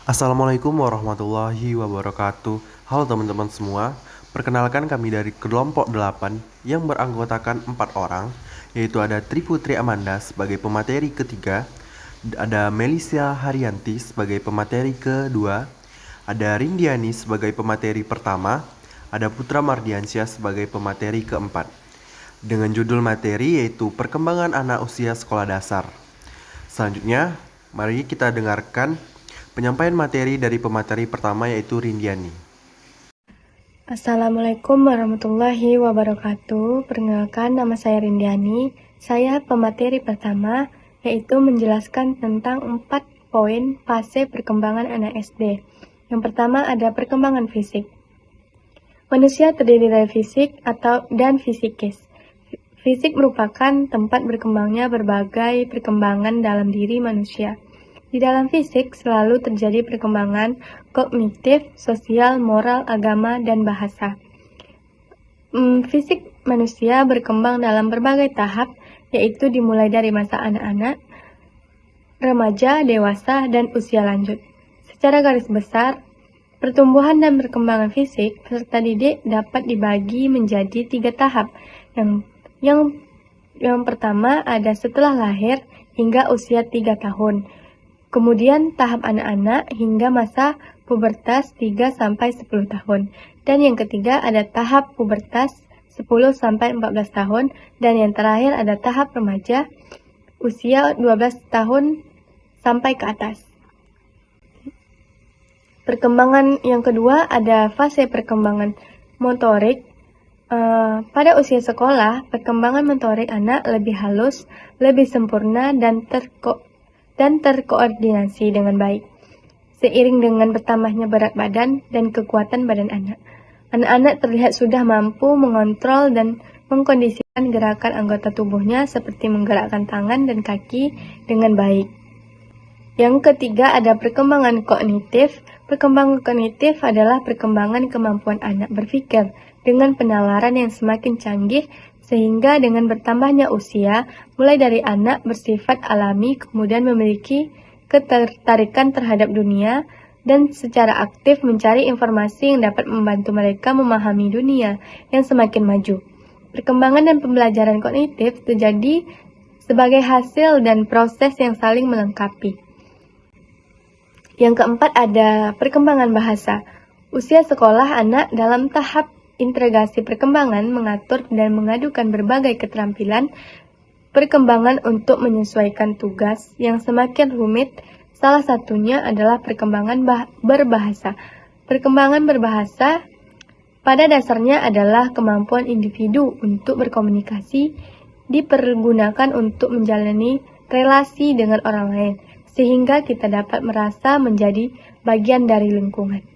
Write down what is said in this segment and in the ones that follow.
Assalamualaikum warahmatullahi wabarakatuh. Halo teman-teman semua. Perkenalkan kami dari kelompok 8 yang beranggotakan 4 orang, yaitu ada Triputri Amanda sebagai pemateri ketiga, ada Melisa Haryanti sebagai pemateri kedua, ada Rindiani sebagai pemateri pertama, ada Putra Mardiansyah sebagai pemateri keempat. Dengan judul materi yaitu Perkembangan Anak Usia Sekolah Dasar. Selanjutnya, mari kita dengarkan penyampaian materi dari pemateri pertama yaitu Rindiani. Assalamualaikum warahmatullahi wabarakatuh. Perkenalkan, nama saya Rindiani. Saya pemateri pertama, yaitu menjelaskan tentang 4 poin fase perkembangan anak SD. Yang pertama ada perkembangan fisik. Manusia terdiri dari fisik dan fisikis. Fisik merupakan tempat berkembangnya berbagai perkembangan dalam diri manusia. Di dalam fisik selalu terjadi perkembangan kognitif, sosial, moral, agama, dan bahasa. Fisik manusia berkembang dalam berbagai tahap, yaitu dimulai dari masa anak-anak, remaja, dewasa, dan usia lanjut. Secara garis besar, pertumbuhan dan perkembangan fisik peserta didik dapat dibagi menjadi 3 tahap. Yang pertama ada setelah lahir hingga usia 3 tahun. Kemudian tahap anak-anak hingga masa pubertas 3-10 tahun. Dan yang ketiga ada tahap pubertas 10-14 tahun. Dan yang terakhir ada tahap remaja usia 12 tahun sampai ke atas. Perkembangan yang kedua ada fase perkembangan motorik. Pada usia sekolah, perkembangan motorik anak lebih halus, lebih sempurna, dan terkoordinasi dengan baik. Seiring dengan bertambahnya berat badan dan kekuatan badan anak, anak-anak terlihat sudah mampu mengontrol dan mengkondisikan gerakan anggota tubuhnya seperti menggerakkan tangan dan kaki dengan baik. Yang ketiga ada perkembangan kognitif. Perkembangan kognitif adalah perkembangan kemampuan anak berpikir dengan penalaran yang semakin canggih, sehingga dengan bertambahnya usia, mulai dari anak bersifat alami kemudian memiliki ketertarikan terhadap dunia dan secara aktif mencari informasi yang dapat membantu mereka memahami dunia yang semakin maju. Perkembangan dan pembelajaran kognitif terjadi sebagai hasil dan proses yang saling melengkapi. Yang keempat ada perkembangan bahasa. Usia sekolah anak dalam tahap integrasi perkembangan mengatur dan mengadukan berbagai keterampilan perkembangan untuk menyesuaikan tugas yang semakin rumit. Salah satunya adalah perkembangan berbahasa. Perkembangan berbahasa pada dasarnya adalah kemampuan individu untuk berkomunikasi dipergunakan untuk menjalani relasi dengan orang lain, sehingga kita dapat merasa menjadi bagian dari lingkungan.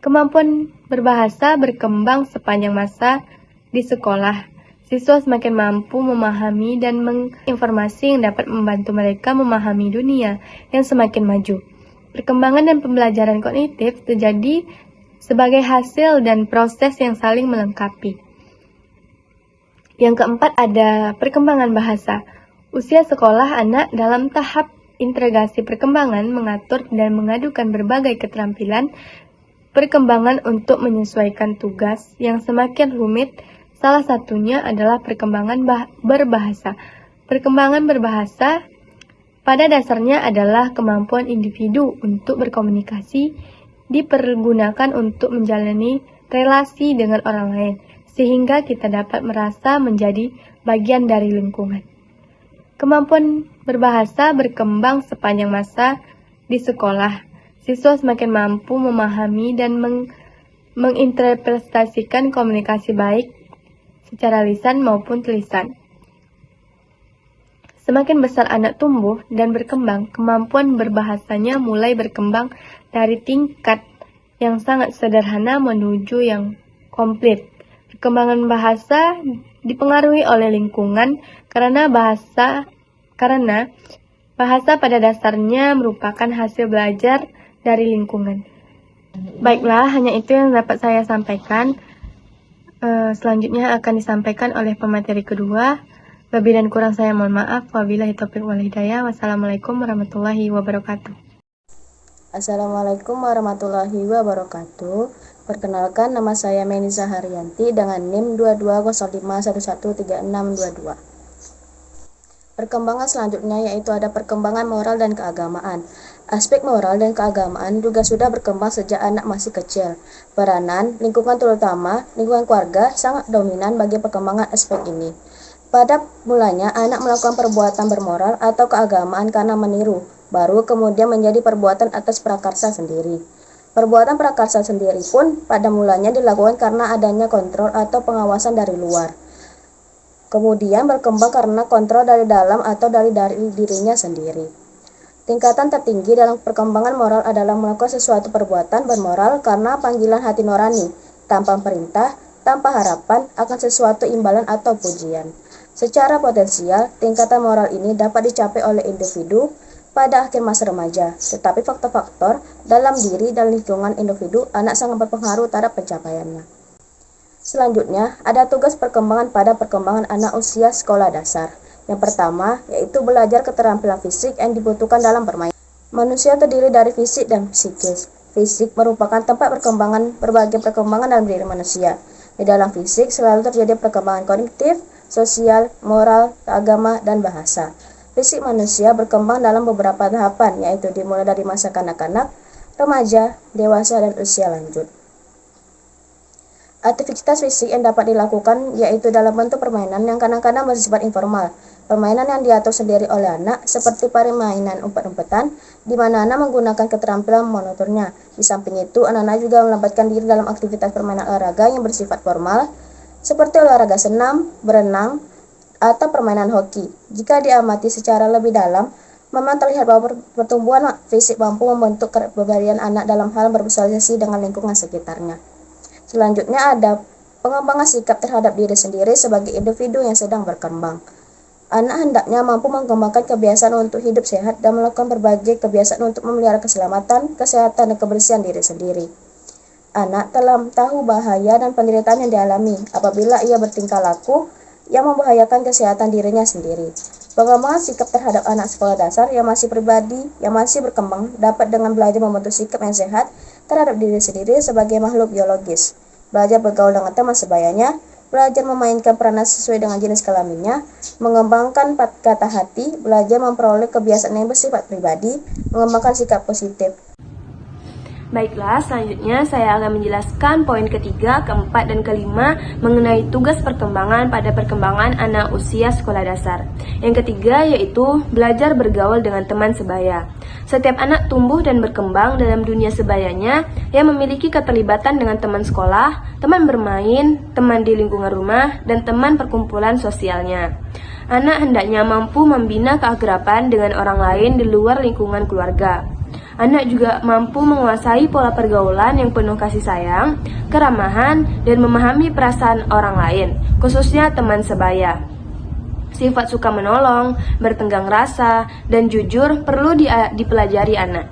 Kemampuan berbahasa berkembang sepanjang masa di sekolah. Siswa semakin mampu memahami dan menginformasi yang dapat membantu mereka memahami dunia yang semakin maju. Perkembangan dan pembelajaran kognitif terjadi sebagai hasil dan proses yang saling melengkapi. Yang keempat ada perkembangan bahasa. Usia sekolah anak dalam tahap integrasi perkembangan mengatur dan mengadukan berbagai keterampilan perkembangan untuk menyesuaikan tugas yang semakin rumit. Salah satunya adalah perkembangan berbahasa. Perkembangan berbahasa pada dasarnya adalah kemampuan individu untuk berkomunikasi dipergunakan untuk menjalani relasi dengan orang lain, sehingga kita dapat merasa menjadi bagian dari lingkungan. Kemampuan berbahasa berkembang sepanjang masa di sekolah. Siswa semakin mampu memahami dan menginterpretasikan komunikasi baik secara lisan maupun tulisan. Semakin besar anak tumbuh dan berkembang, kemampuan berbahasanya mulai berkembang dari tingkat yang sangat sederhana menuju yang komplit. Perkembangan bahasa dipengaruhi oleh lingkungan karena bahasa pada dasarnya merupakan hasil belajar dari lingkungan. Baiklah, hanya itu yang dapat saya sampaikan. Selanjutnya akan disampaikan oleh pemateri kedua. Lebih dan kurang saya mohon maaf. Wabillahi taufiq wal hidayah. Wassalamualaikum warahmatullahi wabarakatuh. Assalamualaikum warahmatullahi wabarakatuh. Perkenalkan, nama saya Menisa Haryanti dengan NIM 2205113622. Perkembangan selanjutnya yaitu ada perkembangan moral dan keagamaan. Aspek moral dan keagamaan juga sudah berkembang sejak anak masih kecil. Peranan, lingkungan terutama lingkungan keluarga sangat dominan bagi perkembangan aspek ini. Pada mulanya, anak melakukan perbuatan bermoral atau keagamaan karena meniru, baru kemudian menjadi perbuatan atas prakarsa sendiri. Perbuatan prakarsa sendiri pun pada mulanya dilakukan karena adanya kontrol atau pengawasan dari luar. Kemudian berkembang karena kontrol dari dalam atau dari dirinya sendiri. Tingkatan tertinggi dalam perkembangan moral adalah melakukan sesuatu perbuatan bermoral karena panggilan hati nurani, tanpa perintah, tanpa harapan akan sesuatu imbalan atau pujian. Secara potensial, tingkatan moral ini dapat dicapai oleh individu pada akhir masa remaja, tetapi faktor-faktor dalam diri dan lingkungan individu anak sangat berpengaruh terhadap pencapaiannya. Selanjutnya, ada tugas perkembangan pada perkembangan anak usia sekolah dasar. Yang pertama, yaitu belajar keterampilan fisik yang dibutuhkan dalam bermain. Manusia terdiri dari fisik dan psikis. Fisik merupakan tempat berbagai perkembangan dalam diri manusia. Di dalam fisik selalu terjadi perkembangan kognitif, sosial, moral, agama, dan bahasa. Fisik manusia berkembang dalam beberapa tahapan, yaitu dimulai dari masa kanak-kanak, remaja, dewasa, dan usia lanjut. Aktivitas fisik yang dapat dilakukan yaitu dalam bentuk permainan yang kadang-kadang bersifat informal. Permainan yang diatur sendiri oleh anak seperti permainan umpet-umpetan, di mana anak menggunakan keterampilan motornya. Di samping itu, anak-anak juga melibatkan diri dalam aktivitas permainan olahraga yang bersifat formal, seperti olahraga senam, berenang, atau permainan hoki. Jika diamati secara lebih dalam, memang terlihat bahwa pertumbuhan fisik mampu membentuk kepribadian anak dalam hal bersosialisasi dengan lingkungan sekitarnya. Selanjutnya ada pengembangan sikap terhadap diri sendiri sebagai individu yang sedang berkembang. Anak hendaknya mampu mengembangkan kebiasaan untuk hidup sehat dan melakukan berbagai kebiasaan untuk memelihara keselamatan, kesehatan, dan kebersihan diri sendiri. Anak telah tahu bahaya dan penderitaan yang dialami apabila ia bertingkah laku yang membahayakan kesehatan dirinya sendiri. Pengembangan sikap terhadap anak sekolah dasar yang masih pribadi, yang masih berkembang dapat dengan belajar membentuk sikap yang sehat terhadap diri sendiri sebagai makhluk biologis. Belajar bergaul dengan teman sebayanya, belajar memainkan peranan sesuai dengan jenis kelaminnya, mengembangkan kata hati, belajar memperoleh kebiasaan yang bersifat pribadi, mengembangkan sikap positif. Baiklah, selanjutnya saya akan menjelaskan poin ketiga, keempat, dan kelima mengenai tugas perkembangan pada perkembangan anak usia sekolah dasar. Yang ketiga yaitu belajar bergaul dengan teman sebaya. Setiap anak tumbuh dan berkembang dalam dunia sebayanya yang memiliki keterlibatan dengan teman sekolah, teman bermain, teman di lingkungan rumah, dan teman perkumpulan sosialnya. Anak hendaknya mampu membina keakraban dengan orang lain di luar lingkungan keluarga. Anak juga mampu menguasai pola pergaulan yang penuh kasih sayang, keramahan, dan memahami perasaan orang lain, khususnya teman sebaya. Sifat suka menolong, bertenggang rasa, dan jujur perlu dipelajari anak.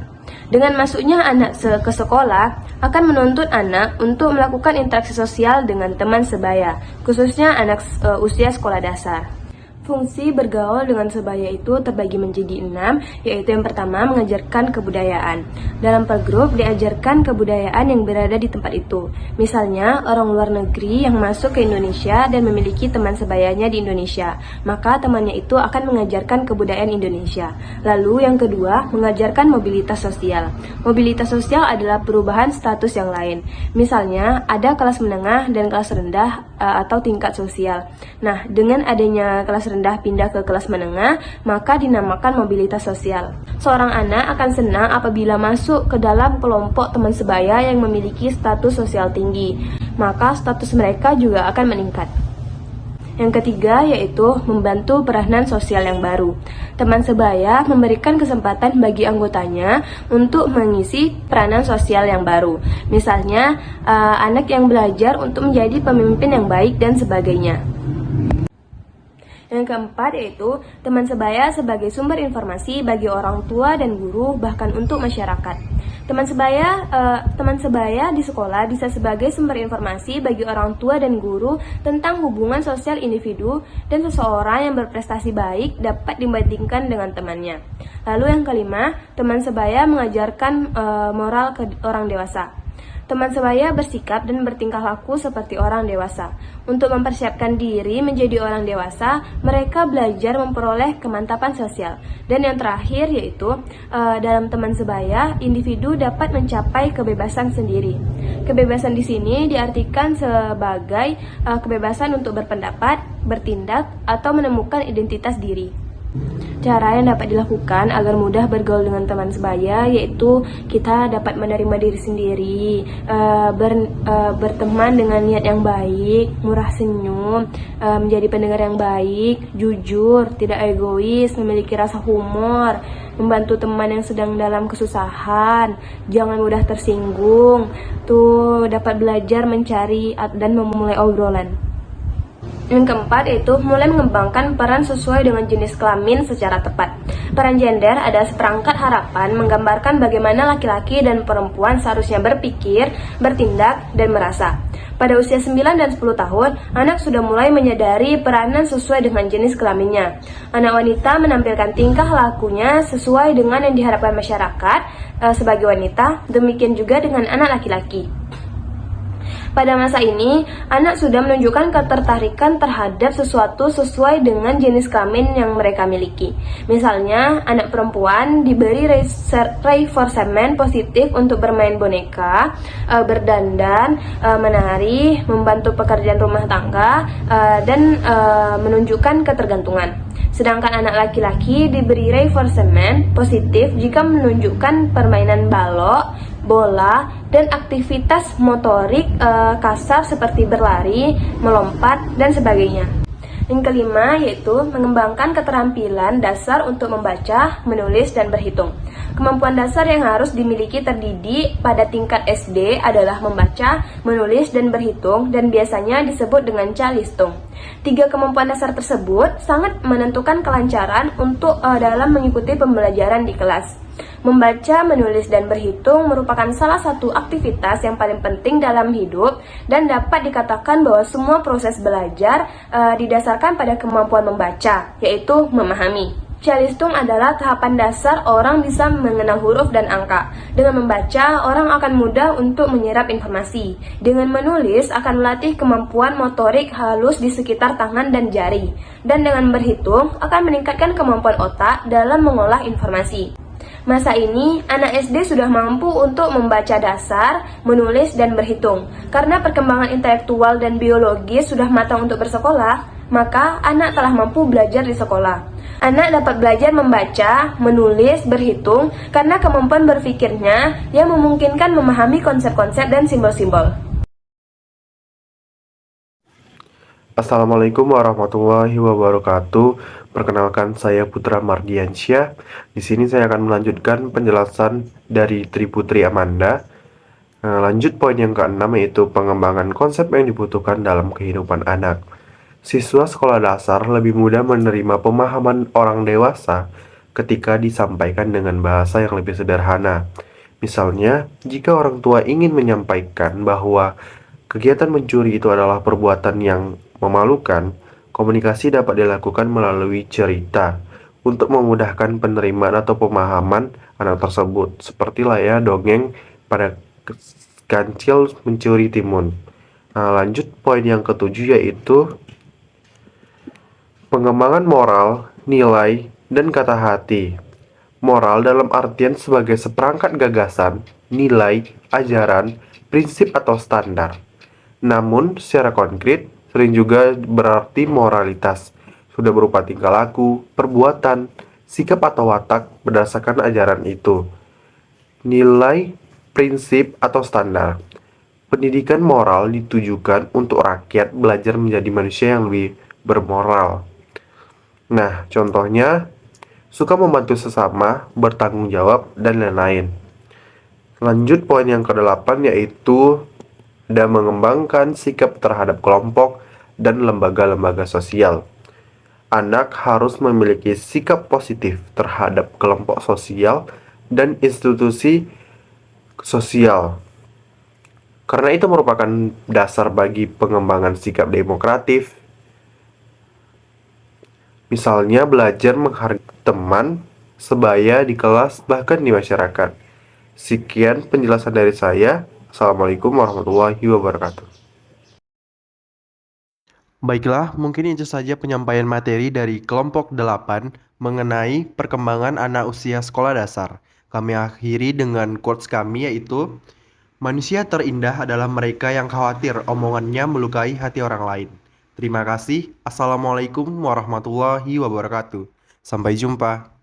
Dengan masuknya anak ke sekolah, akan menuntut anak untuk melakukan interaksi sosial dengan teman sebaya, khususnya anak usia sekolah dasar. Fungsi bergaul dengan sebaya itu terbagi menjadi 6, yaitu yang pertama mengajarkan kebudayaan. Dalam per grup diajarkan kebudayaan yang berada di tempat itu. Misalnya orang luar negeri yang masuk ke Indonesia dan memiliki teman sebayanya di Indonesia, maka temannya itu akan mengajarkan kebudayaan Indonesia. Lalu yang kedua, mengajarkan mobilitas sosial. Mobilitas sosial adalah perubahan status yang lain. Misalnya ada kelas menengah dan kelas rendah atau tingkat sosial. Nah, dengan adanya kelas rendah pindah ke kelas menengah, maka dinamakan mobilitas sosial. Seorang anak akan senang apabila masuk ke dalam kelompok teman sebaya yang memiliki status sosial tinggi, maka status mereka juga akan meningkat. Yang ketiga yaitu membantu peranan sosial yang baru. Teman sebaya memberikan kesempatan bagi anggotanya untuk mengisi peranan sosial yang baru. Misalnya, anak yang belajar untuk menjadi pemimpin yang baik dan sebagainya. Yang keempat yaitu teman sebaya sebagai sumber informasi bagi orang tua dan guru, bahkan untuk masyarakat. Teman sebaya di sekolah bisa sebagai sumber informasi bagi orang tua dan guru tentang hubungan sosial individu, dan seseorang yang berprestasi baik dapat dibandingkan dengan temannya. Lalu yang kelima, teman sebaya mengajarkan moral ke orang dewasa. Teman sebaya bersikap dan bertingkah laku seperti orang dewasa. Untuk mempersiapkan diri menjadi orang dewasa, mereka belajar memperoleh kemantapan sosial. Dan yang terakhir yaitu, dalam teman sebaya, individu dapat mencapai kebebasan sendiri. Kebebasan di sini diartikan sebagai kebebasan untuk berpendapat, bertindak, atau menemukan identitas diri. Cara yang dapat dilakukan agar mudah bergaul dengan teman sebaya yaitu kita dapat menerima diri sendiri, berteman dengan niat yang baik, murah senyum, menjadi pendengar yang baik, jujur, tidak egois, memiliki rasa humor, membantu teman yang sedang dalam kesusahan, jangan mudah tersinggung, dapat belajar mencari dan memulai obrolan. Yang keempat yaitu mulai mengembangkan peran sesuai dengan jenis kelamin secara tepat. Peran gender adalah seperangkat harapan menggambarkan bagaimana laki-laki dan perempuan seharusnya berpikir, bertindak, dan merasa. Pada usia 9 dan 10 tahun, anak sudah mulai menyadari peranan sesuai dengan jenis kelaminnya. Anak wanita menampilkan tingkah lakunya sesuai dengan yang diharapkan masyarakat sebagai wanita, demikian juga dengan anak laki-laki. Pada masa ini, anak sudah menunjukkan ketertarikan terhadap sesuatu sesuai dengan jenis kelamin yang mereka miliki. Misalnya, anak perempuan diberi reinforcement positif untuk bermain boneka, berdandan, menari, membantu pekerjaan rumah tangga, dan menunjukkan ketergantungan. Sedangkan anak laki-laki diberi reinforcement positif jika menunjukkan permainan balok, bola, dan aktivitas motorik kasar seperti berlari, melompat, dan sebagainya. Yang kelima yaitu mengembangkan keterampilan dasar untuk membaca, menulis, dan berhitung. Kemampuan dasar yang harus dimiliki terdidik pada tingkat SD adalah membaca, menulis, dan berhitung, dan biasanya disebut dengan calistung. 3 kemampuan dasar tersebut sangat menentukan kelancaran untuk dalam mengikuti pembelajaran di kelas. Membaca, menulis, dan berhitung merupakan salah satu aktivitas yang paling penting dalam hidup dan dapat dikatakan bahwa semua proses belajar didasarkan pada kemampuan membaca, yaitu memahami. Calistung adalah tahapan dasar orang bisa mengenal huruf dan angka. Dengan membaca, orang akan mudah untuk menyerap informasi. Dengan menulis, akan melatih kemampuan motorik halus di sekitar tangan dan jari. Dan dengan berhitung, akan meningkatkan kemampuan otak dalam mengolah informasi. Masa ini, anak SD sudah mampu untuk membaca dasar, menulis, dan berhitung. Karena perkembangan intelektual dan biologis sudah matang untuk bersekolah, maka anak telah mampu belajar di sekolah. Anak dapat belajar membaca, menulis, berhitung karena kemampuan berpikirnya yang memungkinkan memahami konsep-konsep dan simbol-simbol. Assalamualaikum warahmatullahi wabarakatuh. Perkenalkan, saya Putra Mardiansyah. Di sini saya akan melanjutkan penjelasan dari Triputri Amanda. Lanjut poin yang ke-6 yaitu pengembangan konsep yang dibutuhkan dalam kehidupan anak. Siswa sekolah dasar lebih mudah menerima pemahaman orang dewasa ketika disampaikan dengan bahasa yang lebih sederhana. Misalnya, jika orang tua ingin menyampaikan bahwa kegiatan mencuri itu adalah perbuatan yang memalukan, komunikasi dapat dilakukan melalui cerita untuk memudahkan penerimaan atau pemahaman anak tersebut. Seperti dongeng pada kancil mencuri timun. Lanjut poin yang ke-7 yaitu pengembangan moral, nilai, dan kata hati. Moral dalam artian sebagai seperangkat gagasan, nilai, ajaran, prinsip atau standar. Namun, secara konkret, sering juga berarti moralitas, sudah berupa tingkah laku, perbuatan, sikap atau watak berdasarkan ajaran itu. Nilai, prinsip, atau standar. Pendidikan moral ditujukan untuk rakyat belajar menjadi manusia yang lebih bermoral. Nah, contohnya, suka membantu sesama, bertanggung jawab, dan lain-lain. Lanjut poin yang ke-8 yaitu mengembangkan sikap terhadap kelompok dan lembaga-lembaga sosial. anak harus memiliki sikap positif terhadap kelompok sosial dan institusi sosial. Karena itu merupakan dasar bagi pengembangan sikap demokratif. Misalnya belajar menghargai teman, sebaya di kelas, bahkan di masyarakat. Sekian penjelasan dari saya. Assalamualaikum warahmatullahi wabarakatuh. Baiklah, mungkin itu saja penyampaian materi dari kelompok 8 mengenai perkembangan anak usia sekolah dasar. Kami akhiri dengan quotes kami yaitu, manusia terindah adalah mereka yang khawatir omongannya melukai hati orang lain. Terima kasih. Assalamualaikum warahmatullahi wabarakatuh. Sampai jumpa.